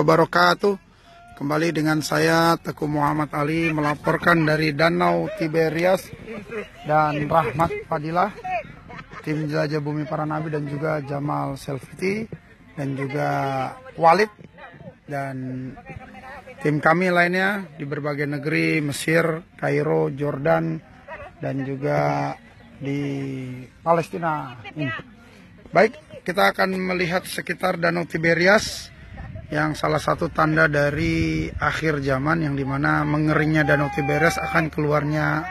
wabarakatuh. Kembali dengan saya Teguh Muhammad Ali melaporkan dari Danau Tiberias dan Rahmat Fadilah, tim Jelajah Bumi Para Nabi, dan juga Jamal Selviti dan juga Walid dan tim kami lainnya di berbagai negeri, Mesir, Kairo, Jordan, dan juga di Palestina. Baik, kita akan melihat sekitar Danau Tiberias yang salah satu tanda dari akhir zaman, yang dimana mengeringnya Danau Tiberias akan keluarnya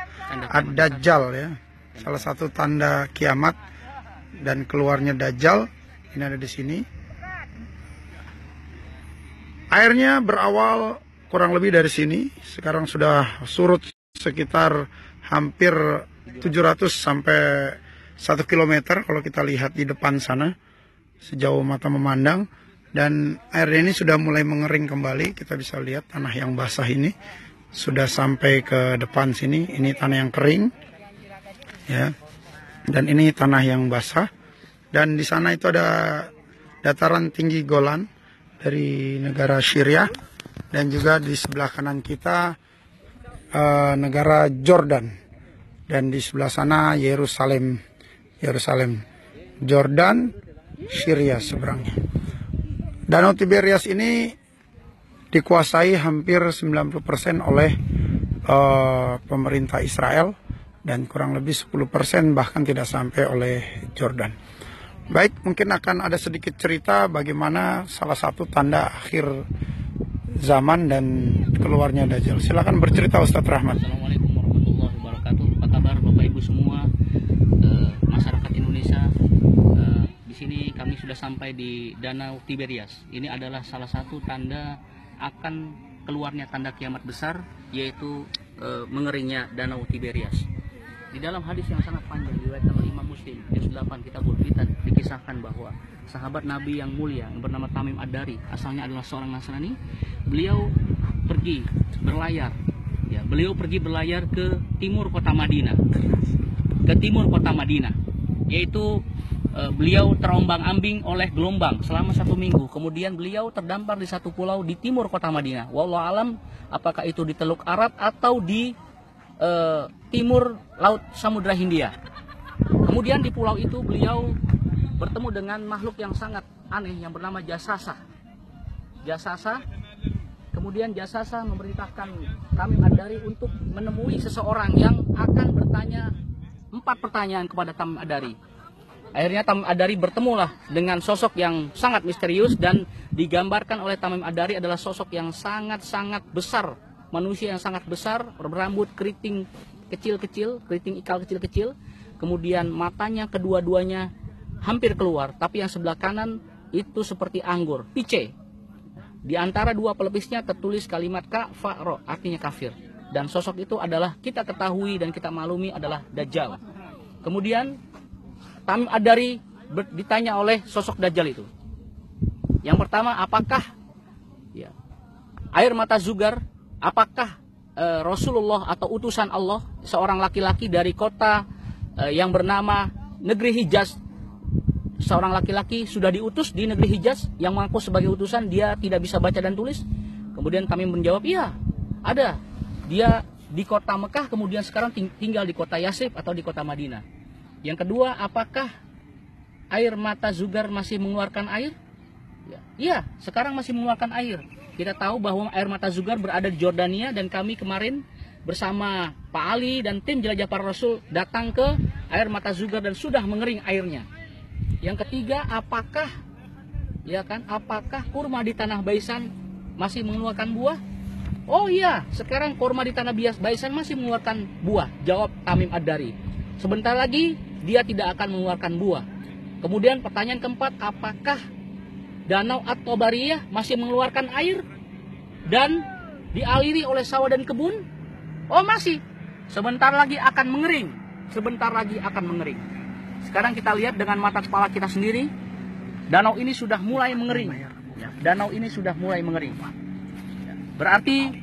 Ad-Dajjal ya. Salah satu tanda kiamat dan keluarnya Dajjal ini ada di sini. Airnya berawal kurang lebih dari sini, sekarang sudah surut sekitar hampir 700 sampai 1 km kalau kita lihat di depan sana sejauh mata memandang. Dan air ini sudah mulai mengering kembali. Kita bisa lihat tanah yang basah ini sudah sampai ke depan sini. Ini tanah yang kering ya, dan ini tanah yang basah. Dan di sana itu ada dataran tinggi Golan dari negara Syria, dan juga di sebelah kanan kita negara Jordan, dan di sebelah sana Yerusalem, Jordan, Syria seberangnya. Danau Tiberias ini dikuasai hampir 90% oleh pemerintah Israel, dan kurang lebih 10% bahkan tidak sampai oleh Jordan. Baik, mungkin akan ada sedikit cerita bagaimana salah satu tanda akhir zaman dan keluarnya Dajjal. Silakan bercerita Ustadz Rahmat. Assalamualaikum warahmatullahi wabarakatuh. Apa kabar Bapak Ibu semua, masyarakat Indonesia? Di sini kami sudah sampai di Danau Tiberias. Ini adalah salah satu tanda akan keluarnya tanda kiamat besar, yaitu mengeringnya Danau Tiberias. Di dalam hadis yang sangat panjang diriwayatkan oleh Imam Muslim, juz 8 Kitabul Fitan, dikisahkan bahwa sahabat Nabi yang mulia yang bernama Tamim Ad-Dari, asalnya adalah seorang Nasrani, beliau pergi berlayar. Ya, beliau pergi berlayar ke timur kota Madinah. Yaitu beliau terombang-ambing oleh gelombang selama 1 minggu. Kemudian beliau terdampar di satu pulau di timur kota Madinah. Wallahu alam, apakah itu di Teluk Arab atau di timur Laut Samudra Hindia. Kemudian di pulau itu beliau bertemu dengan makhluk yang sangat aneh yang bernama Jasasa. Kemudian Jasasa memerintahkan Tamim Ad-Dari untuk menemui seseorang yang akan bertanya 4 pertanyaan kepada Tamim Ad-Dari. Akhirnya Tamim Ad-Dari bertemulah dengan sosok yang sangat misterius, dan digambarkan oleh Tamim Ad-Dari adalah sosok yang sangat-sangat besar, manusia yang sangat besar, berambut keriting kecil-kecil, keriting ikal kecil-kecil. Kemudian matanya kedua-duanya hampir keluar, tapi yang sebelah kanan itu seperti anggur, pice. Di antara 2 pelepisnya tertulis kalimat kafaro, artinya kafir. Dan sosok itu adalah kita ketahui dan kita maklumi adalah Dajjal. Kemudian Tamim Ad-Dari ditanya oleh sosok Dajjal itu. Yang pertama, apakah ya, air mata Zugar, apakah Rasulullah atau utusan Allah, seorang laki-laki dari kota yang bernama negeri Hijaz, seorang laki-laki sudah diutus di negeri Hijaz yang mengaku sebagai utusan, dia tidak bisa baca dan tulis? Kemudian Tamim menjawab, iya, ada. Dia di kota Mekah, kemudian sekarang tinggal di kota Yasrib atau di kota Madinah. Yang kedua, apakah air mata Zugar masih mengeluarkan air? Iya, sekarang masih mengeluarkan air. Kita tahu bahwa air mata Zugar berada di Jordania, dan kami kemarin bersama Pak Ali dan tim Jelajah Para Rasul datang ke air mata Zugar dan sudah mengering airnya. Yang ketiga, apakah kurma di tanah Baisan masih mengeluarkan buah? Oh iya, sekarang kurma di tanah Baisan masih mengeluarkan buah, jawab Tamim Ad-Dari. Sebentar lagi dia tidak akan mengeluarkan buah. Kemudian pertanyaan keempat, apakah Danau At-Tabariyah masih mengeluarkan air dan dialiri oleh sawah dan kebun? Oh masih. Sebentar lagi akan mengering. Sekarang kita lihat dengan mata kepala kita sendiri, danau ini sudah mulai mengering. Berarti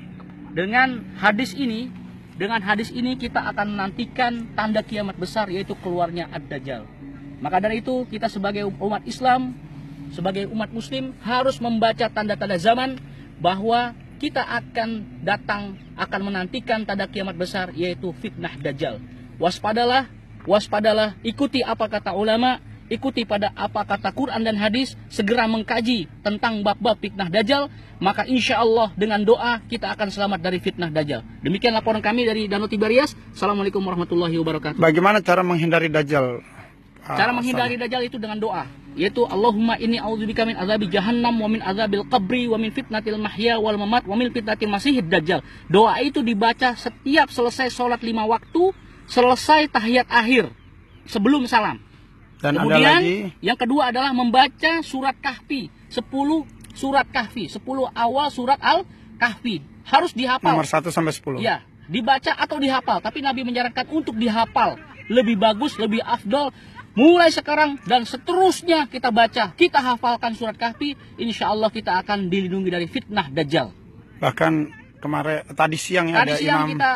dengan hadis ini kita akan menantikan tanda kiamat besar, yaitu keluarnya Ad-Dajjal. Maka dari itu kita sebagai umat Islam sebagai umat muslim harus membaca tanda-tanda zaman bahwa kita akan datang, akan menantikan tanda kiamat besar, yaitu fitnah Dajjal. Waspadalah, waspadalah, ikuti apa kata ulama, ikuti pada apa kata Quran dan hadis, segera mengkaji tentang bab-bab fitnah Dajjal, maka insya Allah dengan doa kita akan selamat dari fitnah Dajjal. Demikian laporan kami dari Danau Tiberias. Assalamualaikum warahmatullahi wabarakatuh. Bagaimana cara menghindari Dajjal? Cara menghindari Dajjal itu dengan doa, yaitu Allahumma inni a'udzubika min azabi jahannam wa min azabil qabri wa min fitnatil mahya wal mamat wa min fitnatil masihid Dajjal. Doa itu dibaca setiap selesai sholat 5 waktu, selesai tahiyat akhir sebelum salam. Dan kemudian ada lagi, yang kedua adalah membaca surat Kahfi, 10 surat Kahfi, 10 awal surat Al-Kahfi. Harus dihafal. nomor 1 sampai 10. Ya, dibaca atau dihafal, tapi Nabi menyarankan untuk dihafal. Lebih bagus, lebih afdol. Mulai sekarang dan seterusnya kita baca, kita hafalkan surat Kahfi, insya Allah kita akan dilindungi dari fitnah Dajjal. Bahkan kemarin tadi siang ya, Tadi ada siang imam kita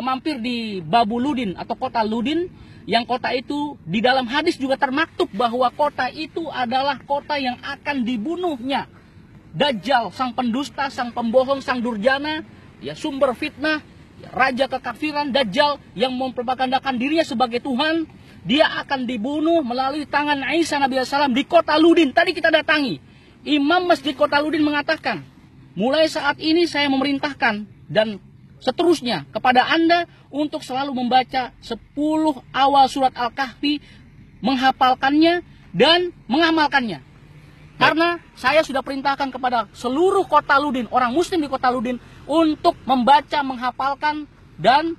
mampir di Babuludin atau kota Ludin, yang kota itu di dalam hadis juga termaktub bahwa kota itu adalah kota yang akan dibunuhnya Dajjal, sang pendusta, sang pembohong, sang durjana, ya sumber fitnah, ya, raja kekafiran Dajjal yang mempropagandakan dirinya sebagai Tuhan. Dia akan dibunuh melalui tangan Isa Nabi SAW di kota Ludin. Tadi kita datangi. Imam Masjid Kota Ludin mengatakan, mulai saat ini saya memerintahkan dan seterusnya kepada Anda untuk selalu membaca 10 awal surat Al-Kahfi, menghafalkannya dan mengamalkannya. Karena saya sudah perintahkan kepada seluruh kota Ludin, orang muslim di kota Ludin, untuk membaca, menghafalkan dan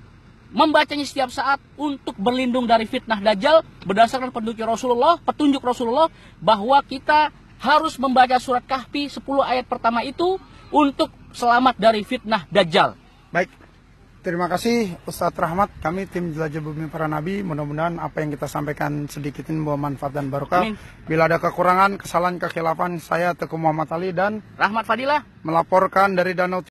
membacanya setiap saat untuk berlindung dari fitnah Dajjal berdasarkan petunjuk Rasulullah bahwa kita harus membaca surat Kahfi 10 ayat pertama itu untuk selamat dari fitnah Dajjal. Baik, terima kasih Ustadz Rahmat. Kami tim Jelajah Bumi Para Nabi, mudah-mudahan apa yang kita sampaikan sedikit ini membawa manfaat dan barokah. Amin. Bila ada kekurangan, kesalahan, kekhilafan, saya Teguh Muhammad Ali dan Rahmat Fadilah melaporkan dari Danau